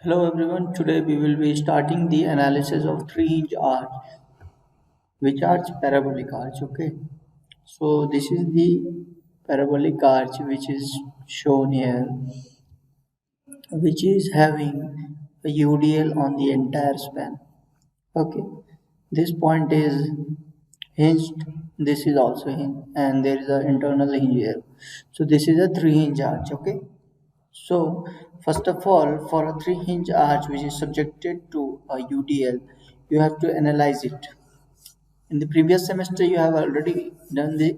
Hello everyone, today we will be starting the analysis of three-hinge arch, which arch parabolic arch, okay. So this is the parabolic arch which is shown here, which is having a UDL on the entire span, okay. This point is hinged, this is also hinged, and there is an internal hinge here. So this is a three-hinge arch, okay. So, first of all, for a three-hinge arch which is subjected to a UDL, you have to analyze it. In the previous semester, you have already done the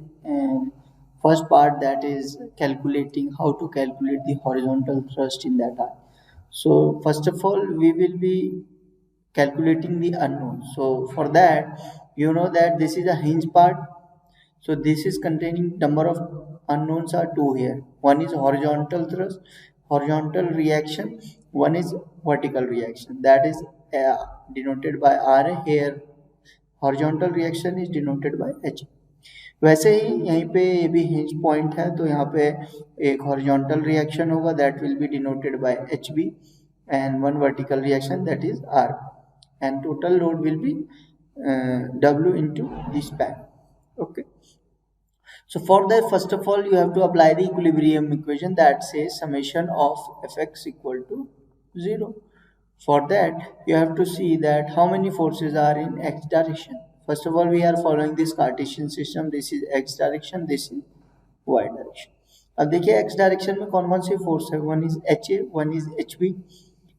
first part, that is calculating how to calculate the horizontal thrust in that arch. So, first of all, we will be calculating the unknown. So, for that, you know that this is a hinge part. So this is containing number of unknowns are two here. One is horizontal thrust, horizontal reaction. One is vertical reaction. That is denoted by RA. Here horizontal reaction is denoted by H. वैसे ही यहीं पे ये भी hinge point है, तो यहाँ पे एक हॉरिजॉन्टल रिएक्शन होगा, that will be denoted by H B, and one vertical reaction that is R, and total load will be W into the span. Okay. So for that, first of all, you have to apply the equilibrium equation that says summation of Fx equal to 0. For that, you have to see that how many forces are in x direction. First of all, we are following this Cartesian system. This is x direction, this is y direction. अब देखिए x direction में कौन कौन सी force है. One is HA, one is HB,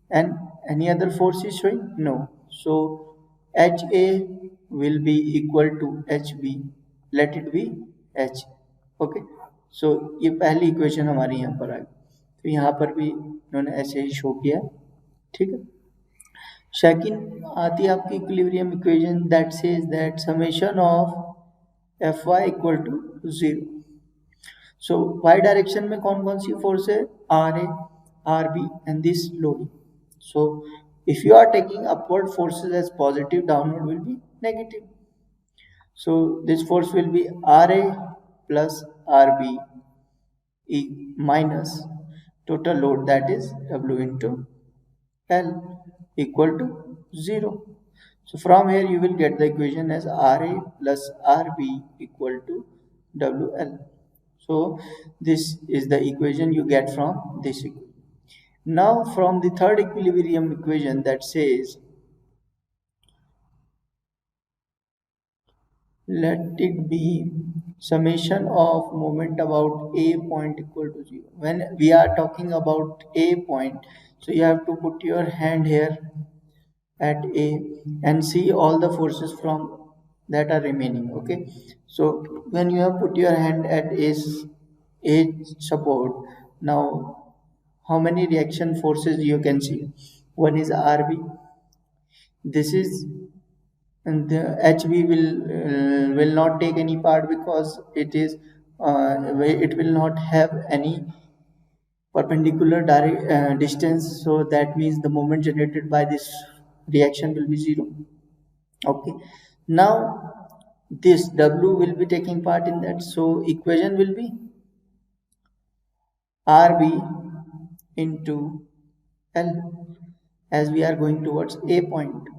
and any other force is showing? No. So HA will be equal to HB. Let it be H. Okay. So ये पहली equation हमारी यहाँ पर आ गई, तो यहाँ पर भी इन्होंने ऐसे ही शो किया. ठीक है. सेकंड आती है आपकी equilibrium equation that says that summation of F Y equal to 0. So Y direction में कौन कौन सी फोर्स है? R A, R B and this loading. So if you are taking upward forces as positive, downward will be negative. So this force will be RA plus RB minus total load, that is W into L, equal to 0. So from here you will get the equation as RA plus RB equal to WL. So this is the equation you get from this equation. Now from the third equilibrium equation that says, let it be summation of moment about a point equal to 0. When we are talking about a point, so you have to put your hand here at a and see all the forces from that are remaining. Okay. So when you have put your hand at a support, now how many reaction forces you can see? One is RB, this is, and the HB will not take any part because it will not have any perpendicular distance, so that means the moment generated by this reaction will be 0. Okay. Now this W will be taking part in that, so equation will be RB into L as we are going towards a point.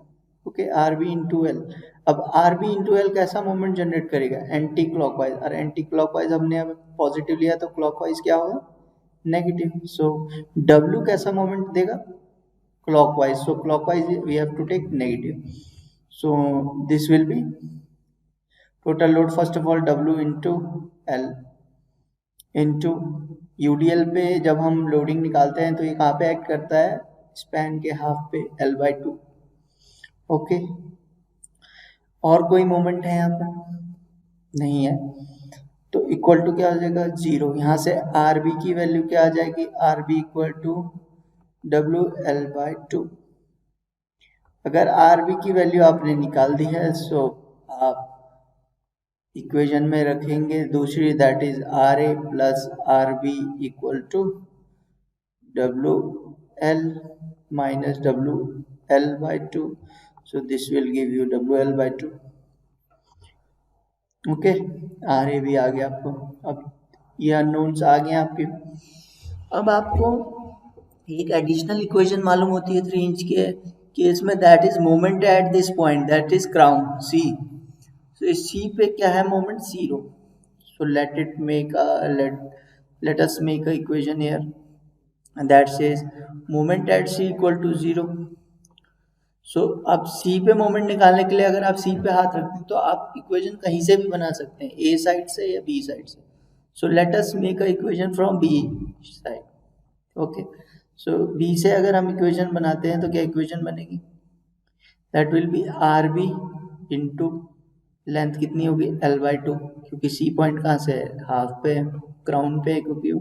Okay. R B into L. अब R B into L कैसा moment generate करेगा? Anti clockwise. और anti clockwise हमने अब positive लिया, तो clockwise क्या होगा? नेगेटिव. सो डब्ल्यू कैसा मोमेंट देगा? Clockwise. So clockwise we have to take negative. So this will be total load, first of all W into L into UDL पे जब हम लोडिंग निकालते हैं तो ये कहाँ पे एक्ट करता है? स्पैन के हाफ पे, एल बाई टू. ओके. और कोई मोमेंट है यहाँ पर? नहीं है. तो इक्वल टू क्या हो जाएगा? 0. यहाँ से आर बी की वैल्यू क्या आ जाएगी? R B equal to W L by two. अगर आर बी की वैल्यू आपने निकाल दी है, सो आप इक्वेशन में रखेंगे दूसरी, that is R A plus R B equal to W L minus W L by two. So this will give you WL by 2. Okay. R A भी आ गया आपको. अब ये अननोन्स आ गए आपके. अब आपको एक एडिशनल इक्वेशन मालूम होती है 3 इंच के केस में, that is moment at this point, that is crown C. तो इस सी पे क्या है moment 0। So let us make a equation here that says moment at c equal to 0। सो अब सी पे मोमेंट निकालने के लिए अगर आप सी पे हाथ रखते हैं तो आप इक्वेशन कहीं से भी बना सकते हैं, ए साइड से या बी साइड से। So let us make a equation from B side. Okay, so B से अगर हम इक्वेशन बनाते हैं तो क्या इक्वेशन बनेगी, that will be R B into length कितनी होगी L/2, क्योंकि सी पॉइंट कहाँ से है, हाफ पे है, क्राउन पे है क्योंकि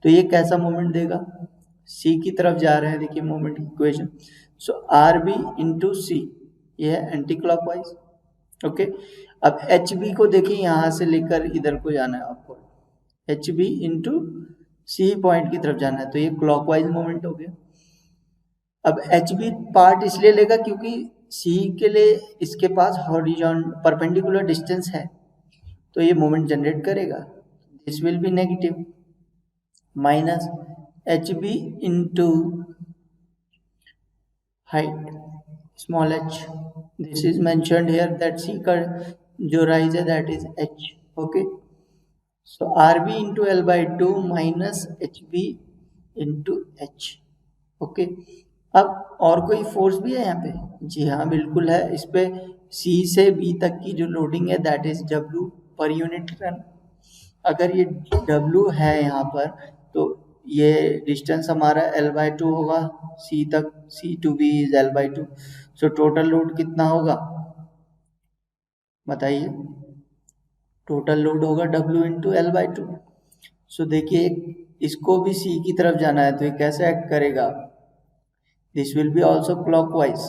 तो ये कैसा मोमेंट देगा, सी की तरफ जा रहे हैं, देखिए मोमेंट इक्वेशन। सो आर बी इंटू सी, ये है एंटी क्लॉकवाइज। ओके, अब एच बी को देखिए यहाँ से लेकर इधर को जाना है आपको, H B into C point की तरफ जाना है, तो ये क्लॉकवाइज मोमेंट हो गया। अब एच बी पार्ट इसलिए लेगा क्योंकि सी के लिए इसके पास हॉरिजॉन्टल परपेंडिकुलर डिस्टेंस है, तो ये मोमेंट जनरेट करेगा। This will be negative minus H B into height small H, this is mentioned here that C का जो राइज है that is H. Okay, so R B into L/2 minus H B into H. Okay, अब और कोई force भी है यहाँ पे, जी हाँ बिल्कुल है, इस पे सी से बी तक की जो लोडिंग है दैट इज W पर यूनिट टन। अगर ये W है यहाँ पर तो ये डिस्टेंस हमारा L/2 होगा सी तक, C to B is L/2। So total load कितना होगा बताइए, टोटल लोड होगा W इंटू L/2। सो देखिए इसको भी सी की तरफ जाना है तो ये कैसे एक्ट करेगा, this will B also clockwise,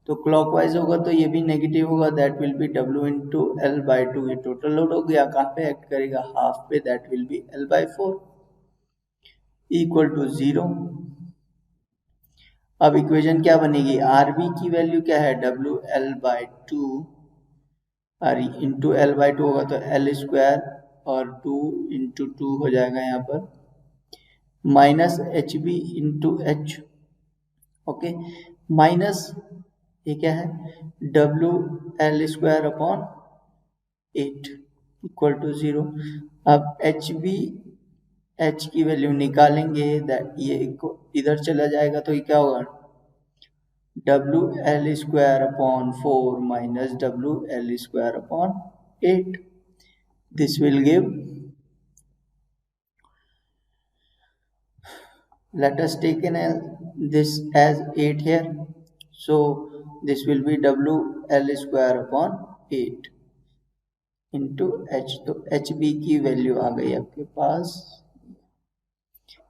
तो क्लॉकवाइज होगा तो ये भी नेगेटिव होगा, that will be W into L/2। ये टोटल लोड हो गया, कहाँ पे एक्ट करेगा, हाफ पे, that will be L/4 equal to 0। अब इक्वेशन क्या बनेगी, आर बी की वैल्यू क्या है W L/2 और इंटू L/2 होगा तो L² और 2 इंटू 2 हो जाएगा यहाँ पर, minus H B into H. Okay, minus ये क्या है WL² अपॉन 8 इक्वल टू 0। अब एच की वैल्यू निकालेंगे, दैट ये इधर चला जाएगा तो ये क्या होगा WL² upon 4 minus WL² upon 8, this will give, let us take this as 8 here, so this will be WL² upon 8 into H। तो HB की वैल्यू आ गई आपके पास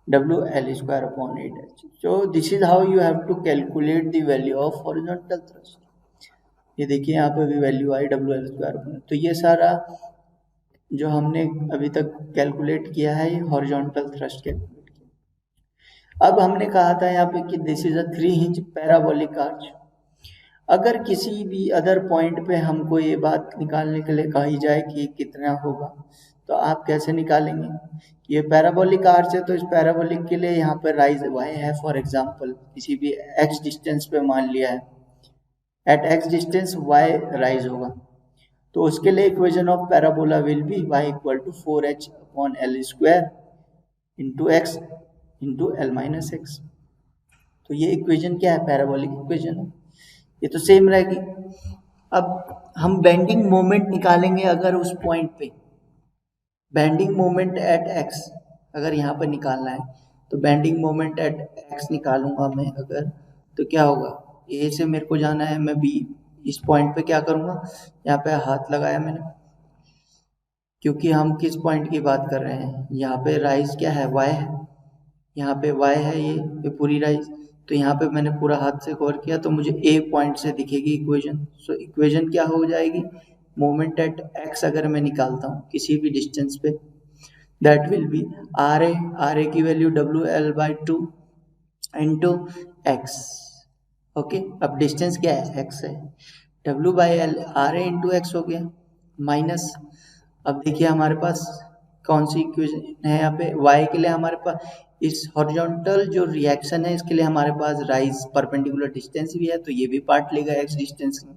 WL² upon 8H। so this is how you have to calculate the value of horizontal thrust। ये देखिए यहाँ पे भी value आई WL²। तो ये सारा जो हमने अभी तक कैलकुलेट किया है ये हॉरिजॉन्टल थ्रस्ट कैलकुलेट। अब हमने कहा था यहाँ पे कि this is a 3 inch parabolic arch. अगर किसी भी अदर पॉइंट पे हमको ये बात निकालने के लिए कही जाए कि कितना होगा तो आप कैसे निकालेंगे, ये पैराबोलिक आर्च है तो इस पैराबोलिक के लिए यहाँ पे राइज y है, फॉर एग्जांपल किसी भी x डिस्टेंस पे मान लिया है, at x distance y rise होगा, तो उसके लिए equation of parabola will be y equal to 4h upon L² into x into L-x। तो ये इक्वेशन क्या है, पैराबोलिक इक्वेशन है, ये तो सेम रहेगी। अब हम बेंडिंग मोमेंट निकालेंगे, अगर उस पॉइंट पे बेंडिंग मोमेंट एट x अगर यहाँ पर निकालना है तो बेंडिंग मोमेंट एट x निकालूंगा मैं अगर, तो क्या होगा, ए से मेरे को जाना है, मैं बी इस पॉइंट पे क्या करूँगा, यहाँ पे हाथ लगाया मैंने, क्योंकि हम किस पॉइंट की बात कर रहे हैं, यहाँ पे राइज क्या है y है, यहाँ पे y है ये पूरी राइज, तो यहाँ पे मैंने पूरा हाथ से कवर किया तो मुझे ए पॉइंट से दिखेगी इक्वेशन। सो इक्वेशन क्या हो जाएगी, मोमेंट एट x अगर मैं निकालता हूँ किसी भी डिस्टेंस पे, that will be are A की value WL/2 into x। Okay, अब डिस्टेंस क्या है, x है, W/L R A into x हो गया, माइनस, अब देखिए हमारे पास कौन सी इक्वेशन है यहाँ पे, y के लिए हमारे पास इस हॉरिजॉन्टल जो रिएक्शन है इसके लिए हमारे पास राइज परपेंडिकुलर डिस्टेंस भी है, तो ये भी पार्ट लेगा एक्स डिस्टेंस में।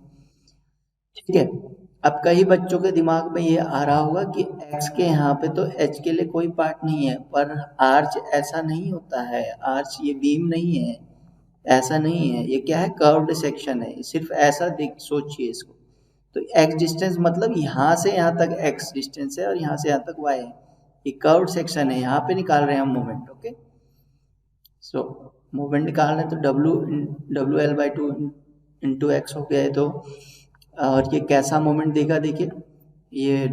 ठीक है, अब कई बच्चों के दिमाग में ये आ रहा होगा कि x के यहाँ पे तो h के लिए कोई पार्ट नहीं है, पर आर्च ऐसा नहीं होता है, आर्च ये बीम नहीं है, ऐसा नहीं है, ये क्या है, कर्व्ड सेक्शन है, सिर्फ ऐसा देख सोचिए इसको। तो x डिस्टेंस मतलब यहाँ से यहाँ तक x डिस्टेंस है और यहाँ से यहाँ तक y है, ये कर्व्ड सेक्शन है, यहाँ पे निकाल रहे हैं हम मोमेंट। ओके, सो मोमेंट निकाल रहे हैं तो WL/2 इंटू एक्स हो गया है। तो और ये कैसा मोमेंट देगा, देखिए ये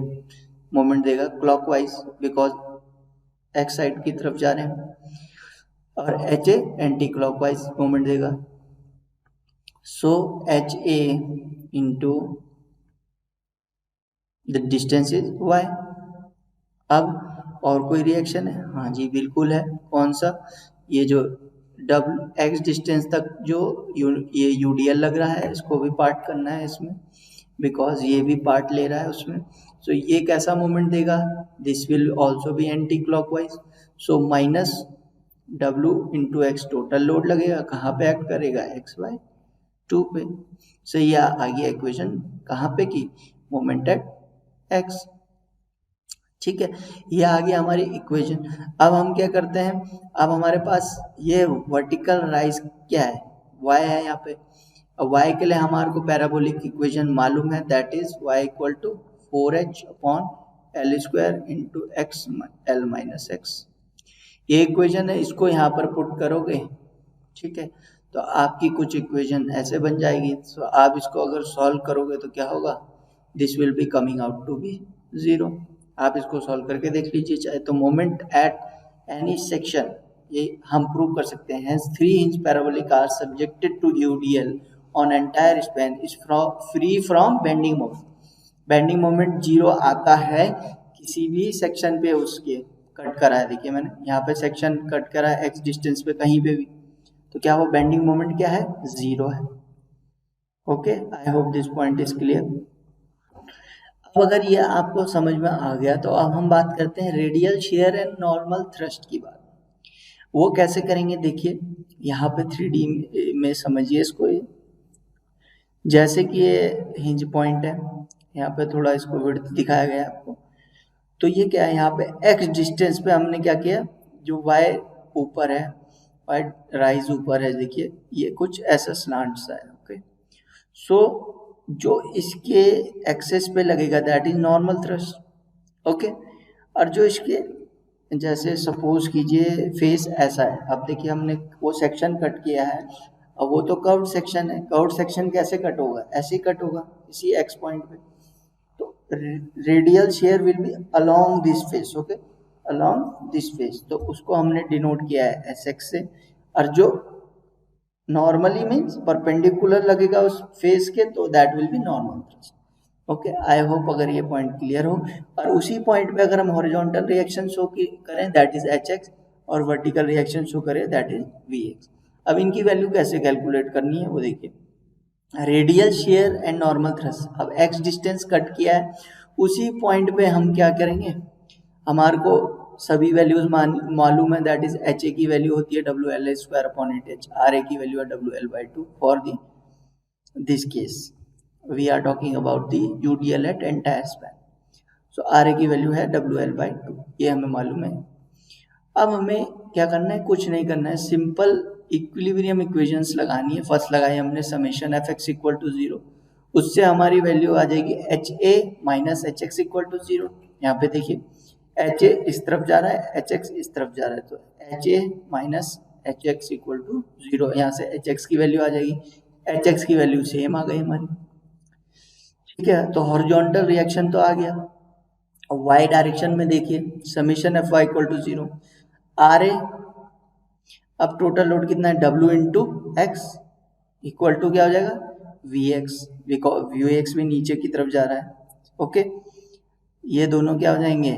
मोमेंट देगा क्लॉकवाइज, बिकॉज एक्स साइड की तरफ जा रहे हैं, और H A anticlockwise moment देगा। So H A into the distance is Y. अब और कोई रिएक्शन है? हाँ जी बिल्कुल है। कौन सा? ये जो एक्स डिस्टेंस तक जो ये यूडीएल लग रहा है, इसको भी पार्ट करना है इसमें, बिकॉज ये भी पार्ट ले रहा है उसमें। सो ये कैसा मोमेंट देगा? This will also be anti clockwise. So minus W into x total load लगेगा, कहाँ पे एक्ट करेगा? x/2 पे। सो ये आ गया इक्वेशन कहाँ पे की? Moment at x। ठीक है, ये आ गया हमारी इक्वेशन। अब हम क्या करते हैं, अब हमारे पास ये वर्टिकल राइज क्या है? y है यहाँ पे। अब y के लिए हमारे को पैराबोलिक इक्वेशन मालूम है, that is y equal to 4h upon L square into x L minus x. ये इक्वेशन है, इसको यहाँ पर पुट करोगे, ठीक है, तो आपकी कुछ इक्वेशन ऐसे बन जाएगी। तो आप इसको अगर सॉल्व करोगे तो क्या होगा? This will be coming out to be 0। आप इसको सॉल्व करके देख लीजिए चाहे तो। मोमेंट एट एनी सेक्शन, ये हम प्रूव कर सकते हैं। 3 inch parabolic arch subjected to UDL on entire span is free from bending moment. Bending moment 0 आता है किसी भी सेक्शन पे, उसके कट करा है, देखिए मैंने यहाँ पे सेक्शन कट करा है एक्स डिस्टेंस पे कहीं पे भी, तो क्या वो बेंडिंग मोमेंट क्या है? 0 है। Okay, I hope this point is clear. अब अगर ये आपको समझ में आ गया तो अब हम बात करते हैं radial share and normal thrust की बात। वो कैसे करेंगे? देखिए यहाँ पे 3D में समझिए इसको। ये जैसे कि ये हिंज पॉइंट है, यहाँ पे थोड़ा इसको विड्थ दिखाया गया है आपको। तो ये क्या है, यहाँ पे x डिस्टेंस पे हमने क्या किया, जो y ऊपर है, y राइज ऊपर है, देखिए ये कुछ ऐसा स्लांट सा है। ओके, सो जो इसके एक्सेस पे लगेगा that is normal thrust. Okay, और जो इसके, जैसे सपोज कीजिए फेस ऐसा है, अब देखिए हमने वो सेक्शन कट किया है, अब वो तो कर्व्ड सेक्शन है, कर्व्ड सेक्शन कैसे कट होगा? ऐसे ही कट होगा इसी x पॉइंट पे। तो radial share will be along this face. Okay, along this face, तो उसको हमने डिनोट किया है SX से। और जो नॉर्मली मीन्स परपेंडिकुलर लगेगा उस फेस के, तो that will B normal thrust. Okay, I hope अगर ये पॉइंट क्लियर हो। और उसी पॉइंट पे अगर हम हॉरिजॉन्टल रिएक्शन शो करें दैट इज HX, और वर्टिकल रिएक्शन शो करें दैट इज VX। अब इनकी वैल्यू कैसे कैलकुलेट करनी है वो देखिए। Radial share and normal thrust, अब x डिस्टेंस कट किया है, उसी पॉइंट पे हम क्या करेंगे, हमारे को सभी वैल्यूज मालूम है, दैट इज HA की वैल्यू होती है WL square upon 8H, RA की वैल्यू है WL/2 for this case we are talking about the UDL at entire span. So RA की वैल्यू है WL/2, ये हमें मालूम है। अब हमें क्या करना है? कुछ नहीं करना है, सिंपल इक्विलिब्रियम इक्वेशंस लगानी है। फर्स्ट लगाई हमने समेशन fx इक्वल टू 0, उससे हमारी वैल्यू आ जाएगी HA minus HX equal to 0। यहाँ पे देखिए HA इस तरफ जा रहा है, HX इस तरफ जा रहा है, तो HA minus HX equal to 0। यहाँ से HX की वैल्यू आ जाएगी, HX की वैल्यू सेम आ गई हमारी। ठीक है, तो हॉरिजॉन्टल रिएक्शन तो आ गया। अब y डायरेक्शन में देखिए summation Fy equal to 0, RA, अब टोटल लोड कितना है? W into x equal to क्या हो जाएगा? VX, बिकॉज VX भी नीचे की तरफ जा रहा है। ओके, ये दोनों क्या हो जाएंगे?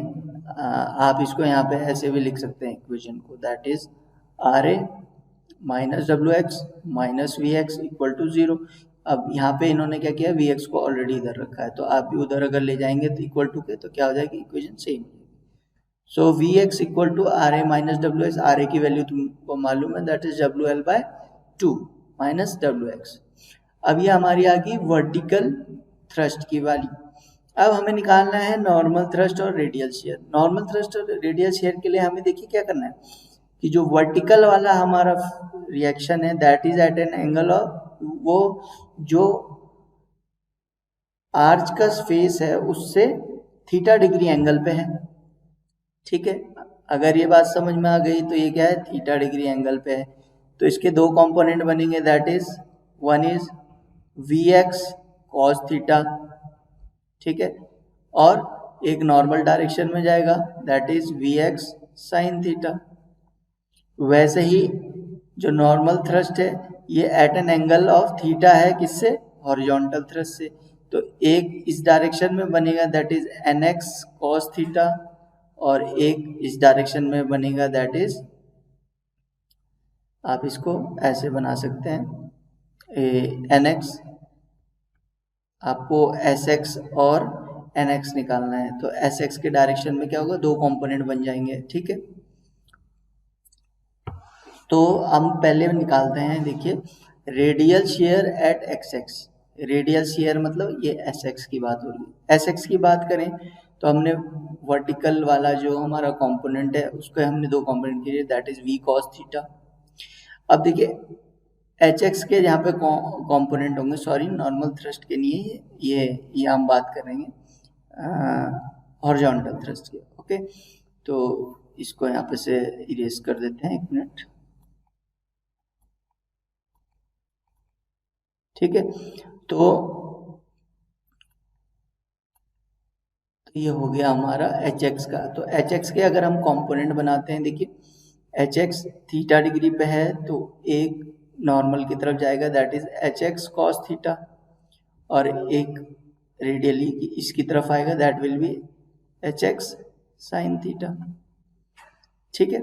आप इसको यहाँ पे ऐसे भी लिख सकते हैं इक्वेशन को, that is RA minus WX minus VX equal to 0। अब यहाँ पे इन्होंने क्या किया, VX को ऑलरेडी इधर रखा है, तो आप भी उधर अगर ले जाएंगे तो इक्वल टू के, तो क्या हो जाएगी? Equation same. So V X equal to R A minus W X, R A की वैल्यू तुमको मालूम है, that is W L by 2 minus W X. अब ये हमारी आ गई वर्टिकल थ्रस्ट की वाली। अब हमें निकालना है नॉर्मल थ्रस्ट और रेडियल शेयर। नॉर्मल थ्रस्ट और रेडियल शेयर के लिए हमें देखिए क्या करना है कि जो वर्टिकल वाला हमारा रिएक्शन है that is at an angle of, वो जो आर्च का फेस है उससे थीटा डिग्री एंगल पे है, ठीक है। अगर ये बात समझ में आ गई तो ये क्या है, थीटा डिग्री एंगल पे है। तो इसके दो कंपोनेंट बनेंगे, that is one is V x cos theta, ठीक है, और एक नॉर्मल डायरेक्शन में जाएगा that is V x sine theta. वैसे ही जो नॉर्मल थ्रस्ट है ये at an angle of theta है, किससे, हॉरिजॉन्टल थ्रस्ट से। तो एक इस डायरेक्शन में बनेगा that is an x cos theta, और एक इस डायरेक्शन में बनेगा दैट इज, आप इसको ऐसे बना सकते हैं एन एक्स, आपको एस एक्स और एन एक्स निकालना है। तो एस एक्स के डायरेक्शन में क्या होगा, दो कंपोनेंट बन जाएंगे, ठीक है। तो हम पहले निकालते हैं, देखिए radial share eight x x. Radial share मतलब ये एस एक्स की बात हो रही है। एस एक्स की बात करें तो हमने वर्टिकल वाला जो हमारा कंपोनेंट है उसको हमने दो कंपोनेंट किए, that is V cos theta. अब देखिए एच एक्स के यहाँ पे कंपोनेंट होंगे, सॉरी नॉर्मल थ्रस्ट के लिए ये हम बात करेंगे हॉरिजॉन्टल थ्रस्ट के, ओके। तो इसको यहाँ पे से इरेज कर देते हैं, एक मिनट, ठीक है। तो ये हो गया हमारा एच एक्स का। तो एच एक्स के अगर हम कंपोनेंट बनाते हैं, देखिए एच एक्स थीटा डिग्री पे है तो एक नॉर्मल की तरफ जाएगा that is H x cos theta, और एक रेडियली इसकी तरफ आएगा that will B H X sine theta, ठीक है।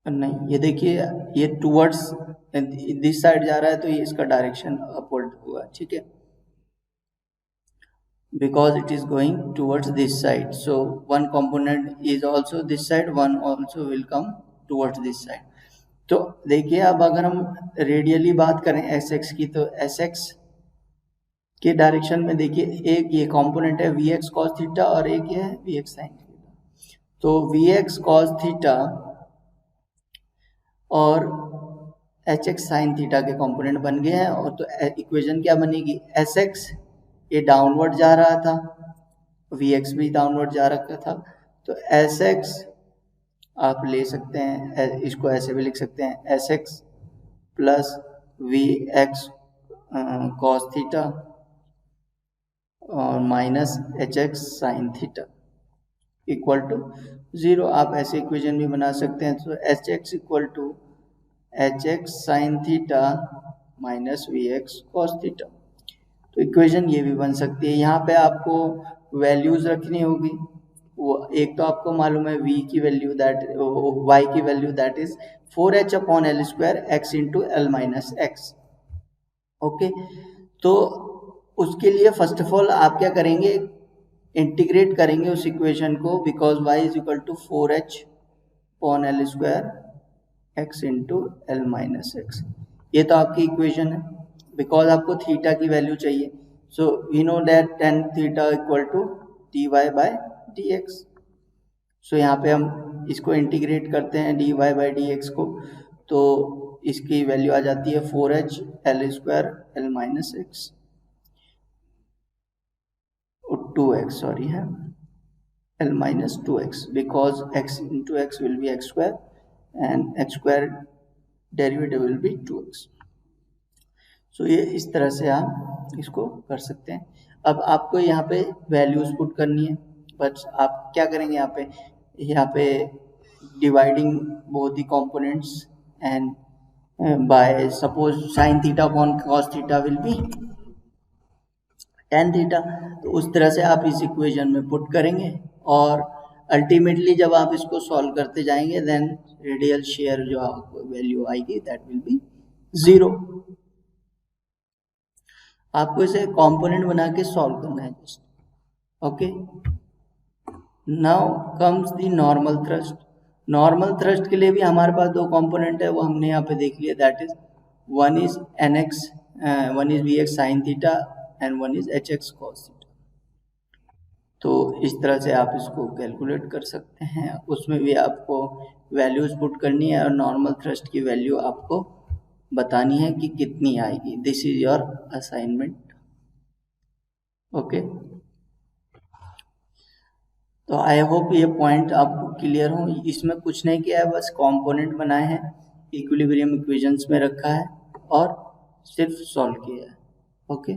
नहीं, ये देखिए ये टूवर्ड्स दिस साइड जा रहा है तो ये इसका डायरेक्शन अपवर्ड हुआ, ठीक है, because it is going towards this side, so one component is also this side, one also will come towards this side। तो देखिए अब अगर हम रेडियली बात करें एस एक्स की, तो एस एक्स के डायरेक्शन में देखिए एक ये कंपोनेंट है वी एक्स कॉस थीटा और एक ये है वी एक्स साइन थीटा। तो वी एक्स कॉस थीटा और एच एक्स साइन थीटा के कंपोनेंट बन गए हैं, और तो इक्वेशन क्या बनेगी, एस एक्स ये डाउनवर्ड जा रहा था, वी एक्स भी डाउनवर्ड जा रखा था, तो एस एक्स आप ले सकते हैं, इसको ऐसे भी लिख सकते हैं S X plus V x cos theta और minus H X sine theta equal to 0। आप ऐसे इक्वेशन भी बना सकते हैं, तो H X equal to H X sine theta minus V x cos theta. तो इक्वेशन ये भी बन सकती है। यहाँ पे आपको वैल्यूज रखनी होगी, वो एक तो आपको मालूम है v की वैल्यू दैट y की value that is 4h upon L square x into L minus x, okay. तो उसके लिए फर्स्ट ऑफ ऑल आप क्या करेंगे, इंटीग्रेट करेंगे उस इक्वेशन को, because y is equal to 4h upon L square x into L minus x. ये तो आपकी इक्वेशन है, बिकॉज आपको थीटा की वैल्यू चाहिए। So we know that tan theta equal to dy by dx। So यहाँ पे हम इसको इंटीग्रेट करते हैं dy बाय dx को, तो इसकी वैल्यू आ जाती है 4h L square L minus X 2x, sorry है L minus 2x, because x into X will be X square and X square derivative will be 2x। So ये इस तरह से आप इसको कर सकते हैं। अब आपको यहाँ पे वैल्यूज पुट करनी है, बट आप क्या करेंगे यहाँ पे dividing both the components and by suppose sine theta upon cos theta will be tan theta. तो उस तरह से आप इस इक्वेशन में पुट करेंगे, और अल्टीमेटली जब आप इसको सॉल्व करते जाएंगे देन रेडियल शेयर जो आपको वैल्यू आएगी दैट विल बी 0। आपको इसे कंपोनेंट बना के सॉल्व करना है just. Okay, now comes the normal thrust. Normal thrust के लिए भी हमारे पास दो कंपोनेंट है, वो हमने यहाँ पे देख लिया, that is one is nx, one is vx sin theta and one is hx cos theta. तो इस तरह से आप इसको कैलकुलेट कर सकते हैं, उसमें भी आपको वैल्यूज पुट करनी है और नॉर्मल थ्रस्ट की वैल्यू आपको बतानी है कि कितनी आएगी। This is your assignment. Okay, तो आई होप ये पॉइंट आपको क्लियर हो। इसमें कुछ नहीं किया है, बस कंपोनेंट बनाए हैं, इक्विलिब्रियम इक्वेशंस में रखा है और सिर्फ सॉल्व किया है। Okay,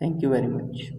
thank you very much.